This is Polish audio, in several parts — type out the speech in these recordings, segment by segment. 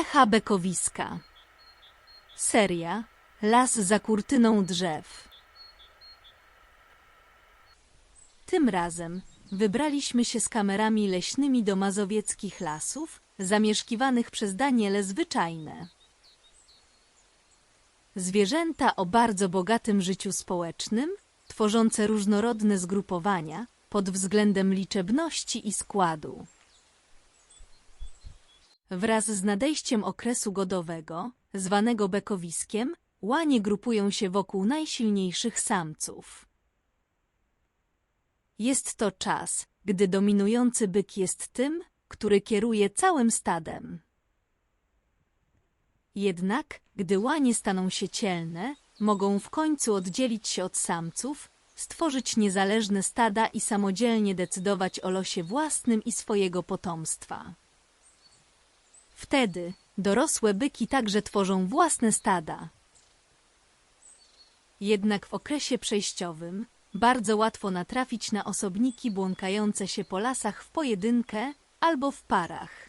Echa bekowiska. Seria Las za kurtyną drzew. Tym razem wybraliśmy się z kamerami leśnymi do mazowieckich lasów, zamieszkiwanych przez Daniele zwyczajne. Zwierzęta o bardzo bogatym życiu społecznym, tworzące różnorodne zgrupowania pod względem liczebności i składu. Wraz z nadejściem okresu godowego, zwanego bekowiskiem, łanie grupują się wokół najsilniejszych samców. Jest to czas, gdy dominujący byk jest tym, który kieruje całym stadem. Jednak, gdy łanie staną się cielne, mogą w końcu oddzielić się od samców, stworzyć niezależne stada i samodzielnie decydować o losie własnym i swojego potomstwa. Wtedy dorosłe byki także tworzą własne stada. Jednak w okresie przejściowym bardzo łatwo natrafić na osobniki błąkające się po lasach w pojedynkę albo w parach.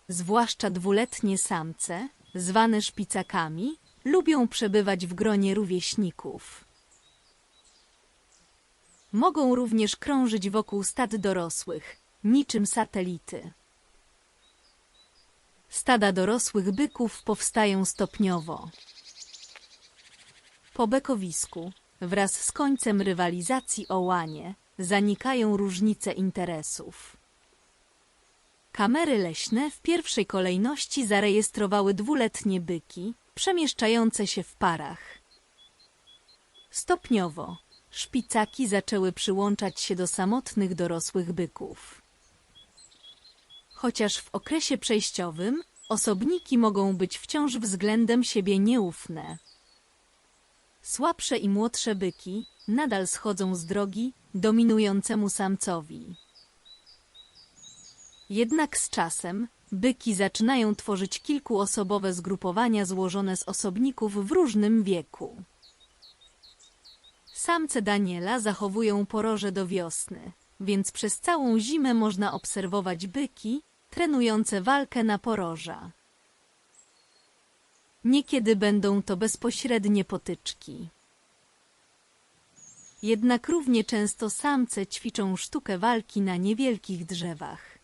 Zwłaszcza dwuletnie samce, zwane szpicakami, lubią przebywać w gronie rówieśników. Mogą również krążyć wokół stad dorosłych, niczym satelity. Stada dorosłych byków powstają stopniowo. Po bekowisku, wraz z końcem rywalizacji o łanie, zanikają różnice interesów. Kamery leśne w pierwszej kolejności zarejestrowały dwuletnie byki, przemieszczające się w parach. Stopniowo szpicaki zaczęły przyłączać się do samotnych dorosłych byków. Chociaż w okresie przejściowym osobniki mogą być wciąż względem siebie nieufne. Słabsze i młodsze byki nadal schodzą z drogi dominującemu samcowi. Jednak z czasem byki zaczynają tworzyć kilkuosobowe zgrupowania złożone z osobników w różnym wieku. Samce Daniela zachowują poroże do wiosny, więc przez całą zimę można obserwować byki trenujące walkę na poroża. Niekiedy będą to bezpośrednie potyczki. Jednak równie często samce ćwiczą sztukę walki na niewielkich drzewach.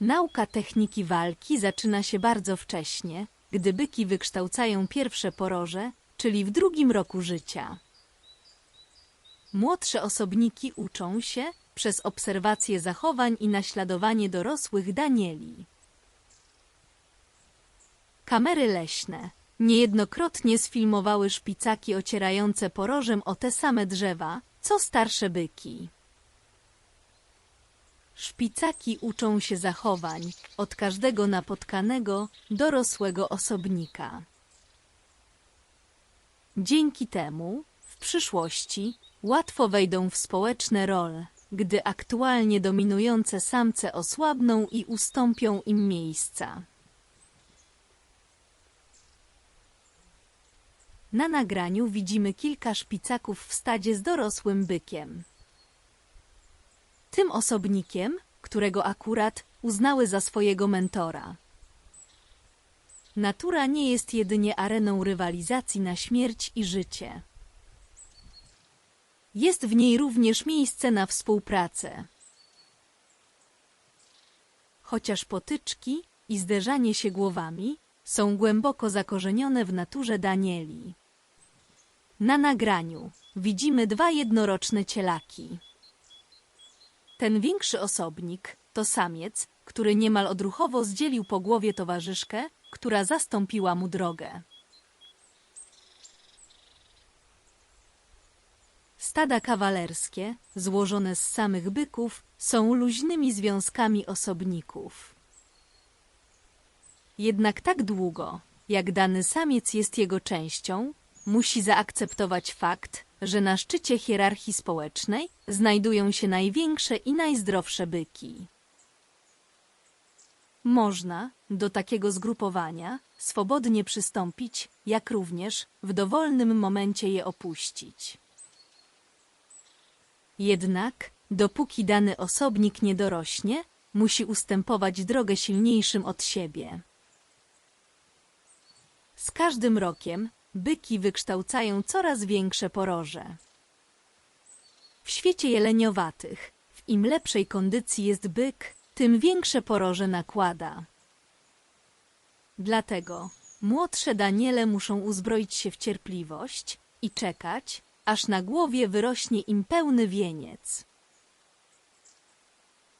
Nauka techniki walki zaczyna się bardzo wcześnie, gdy byki wykształcają pierwsze poroże, czyli w 2. roku życia. Młodsze osobniki uczą się przez obserwację zachowań i naśladowanie dorosłych Danieli. Kamery leśne niejednokrotnie sfilmowały szpicaki ocierające porożem o te same drzewa, co starsze byki. Szpicaki uczą się zachowań od każdego napotkanego, dorosłego osobnika. Dzięki temu w przyszłości łatwo wejdą w społeczne role, gdy aktualnie dominujące samce osłabną i ustąpią im miejsca. Na nagraniu widzimy kilka szpicaków w stadzie z dorosłym bykiem. Tym osobnikiem, którego akurat uznały za swojego mentora. Natura nie jest jedynie areną rywalizacji na śmierć i życie. Jest w niej również miejsce na współpracę. Chociaż potyczki i zderzanie się głowami są głęboko zakorzenione w naturze Danieli. Na nagraniu widzimy 2 jednoroczne cielaki. Ten większy osobnik to samiec, który niemal odruchowo zdzielił po głowie towarzyszkę, która zastąpiła mu drogę. Stada kawalerskie, złożone z samych byków, są luźnymi związkami osobników. Jednak tak długo, jak dany samiec jest jego częścią, musi zaakceptować fakt, że na szczycie hierarchii społecznej znajdują się największe i najzdrowsze byki. Można do takiego zgrupowania swobodnie przystąpić, jak również w dowolnym momencie je opuścić. Jednak, dopóki dany osobnik nie dorośnie, musi ustępować drogę silniejszym od siebie. Z każdym rokiem byki wykształcają coraz większe poroże. W świecie jeleniowatych, im lepszej kondycji jest byk, tym większe poroże nakłada. Dlatego młodsze daniele muszą uzbroić się w cierpliwość i czekać, aż na głowie wyrośnie im pełny wieniec.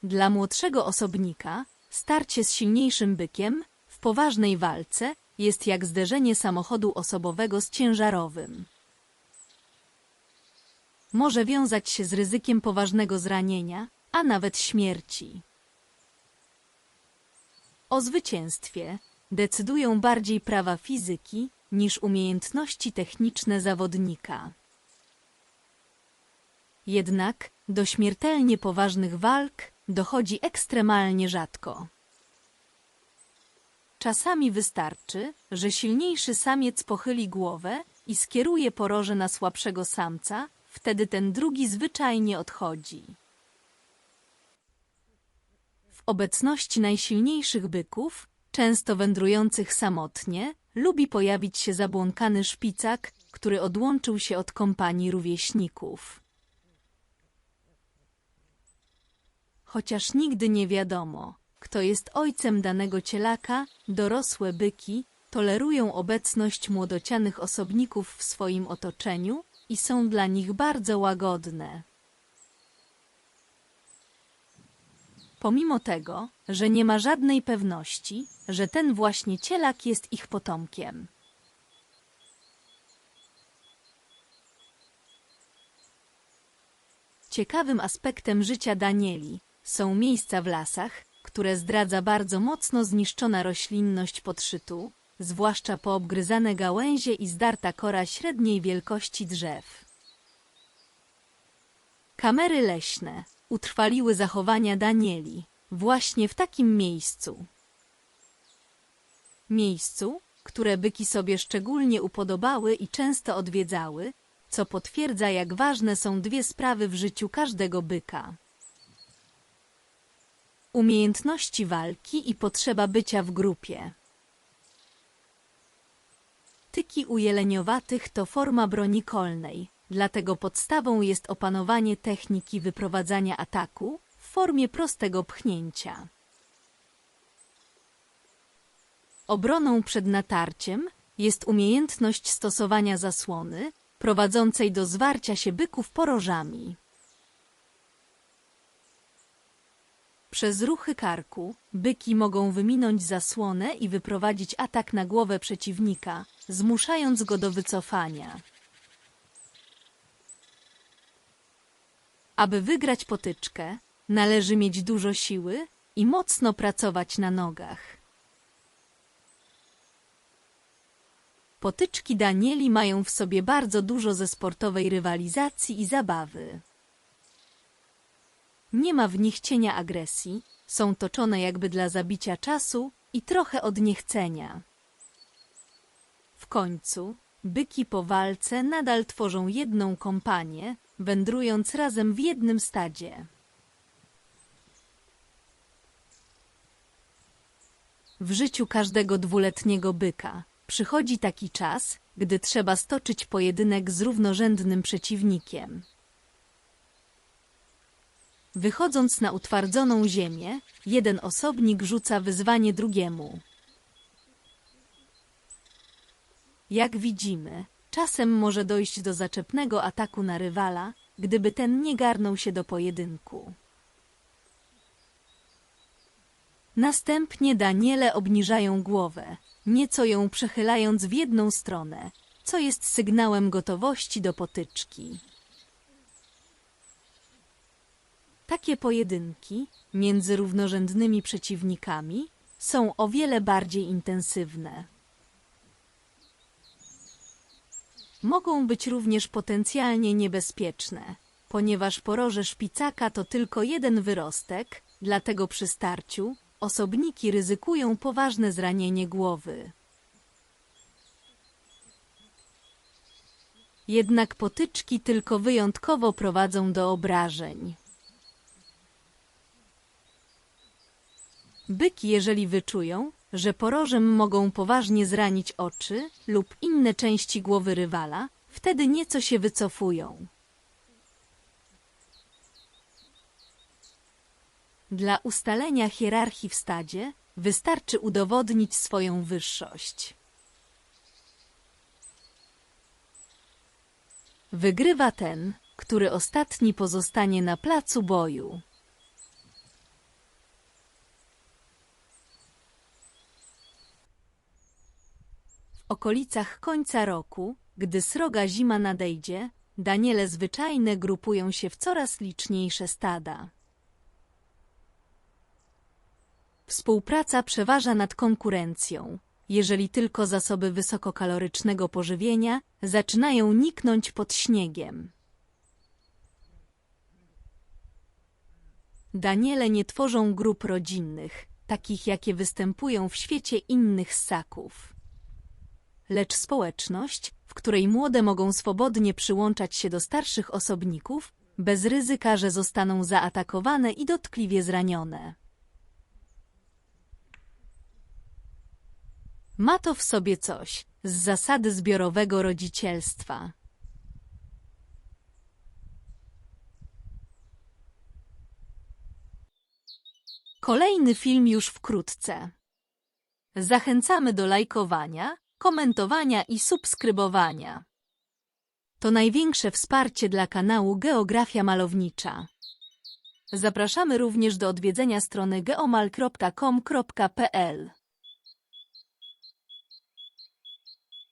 Dla młodszego osobnika starcie z silniejszym bykiem w poważnej walce jest jak zderzenie samochodu osobowego z ciężarowym. Może wiązać się z ryzykiem poważnego zranienia, a nawet śmierci. O zwycięstwie decydują bardziej prawa fizyki niż umiejętności techniczne zawodnika. Jednak do śmiertelnie poważnych walk dochodzi ekstremalnie rzadko. Czasami wystarczy, że silniejszy samiec pochyli głowę i skieruje poroże na słabszego samca, wtedy ten drugi zwyczajnie odchodzi. W obecności najsilniejszych byków, często wędrujących samotnie, lubi pojawić się zabłąkany szpicak, który odłączył się od kompanii rówieśników. Chociaż nigdy nie wiadomo, kto jest ojcem danego cielaka, dorosłe byki tolerują obecność młodocianych osobników w swoim otoczeniu i są dla nich bardzo łagodne. Pomimo tego, że nie ma żadnej pewności, że ten właśnie cielak jest ich potomkiem. Ciekawym aspektem życia danieli są miejsca w lasach, które zdradza bardzo mocno zniszczona roślinność podszytu, zwłaszcza poobgryzane gałęzie i zdarta kora średniej wielkości drzew. Kamery leśne utrwaliły zachowania danieli właśnie w takim miejscu. Miejscu, które byki sobie szczególnie upodobały i często odwiedzały, co potwierdza, jak ważne są dwie sprawy w życiu każdego byka. Umiejętności walki i potrzeba bycia w grupie. Tyki u jeleniowatych to forma broni kolnej, dlatego podstawą jest opanowanie techniki wyprowadzania ataku w formie prostego pchnięcia. Obroną przed natarciem jest umiejętność stosowania zasłony, prowadzącej do zwarcia się byków porożami. Przez ruchy karku byki mogą wyminąć zasłonę i wyprowadzić atak na głowę przeciwnika, zmuszając go do wycofania. Aby wygrać potyczkę, należy mieć dużo siły i mocno pracować na nogach. Potyczki danieli mają w sobie bardzo dużo ze sportowej rywalizacji i zabawy. Nie ma w nich cienia agresji, są toczone jakby dla zabicia czasu i trochę od niechcenia. W końcu byki po walce nadal tworzą jedną kompanię, wędrując razem w jednym stadzie. W życiu każdego dwuletniego byka przychodzi taki czas, gdy trzeba stoczyć pojedynek z równorzędnym przeciwnikiem. Wychodząc na utwardzoną ziemię, jeden osobnik rzuca wyzwanie drugiemu. Jak widzimy, czasem może dojść do zaczepnego ataku na rywala, gdyby ten nie garnął się do pojedynku. Następnie daniele obniżają głowę, nieco ją przechylając w jedną stronę, co jest sygnałem gotowości do potyczki. Takie pojedynki między równorzędnymi przeciwnikami są o wiele bardziej intensywne. Mogą być również potencjalnie niebezpieczne, ponieważ poroże szpicaka to tylko jeden wyrostek, dlatego przy starciu osobniki ryzykują poważne zranienie głowy. Jednak potyczki tylko wyjątkowo prowadzą do obrażeń. Byki, jeżeli wyczują, że porożem mogą poważnie zranić oczy lub inne części głowy rywala, wtedy nieco się wycofują. Dla ustalenia hierarchii w stadzie wystarczy udowodnić swoją wyższość. Wygrywa ten, który ostatni pozostanie na placu boju. W okolicach końca roku, gdy sroga zima nadejdzie, daniele zwyczajne grupują się w coraz liczniejsze stada. Współpraca przeważa nad konkurencją, jeżeli tylko zasoby wysokokalorycznego pożywienia zaczynają niknąć pod śniegiem. Daniele nie tworzą grup rodzinnych, takich jakie występują w świecie innych ssaków. Lecz społeczność, w której młode mogą swobodnie przyłączać się do starszych osobników, bez ryzyka, że zostaną zaatakowane i dotkliwie zranione. Ma to w sobie coś z zasady zbiorowego rodzicielstwa. Kolejny film już wkrótce. Zachęcamy do lajkowania, komentowania i subskrybowania. To największe wsparcie dla kanału Geografia Malownicza. Zapraszamy również do odwiedzenia strony geomal.com.pl.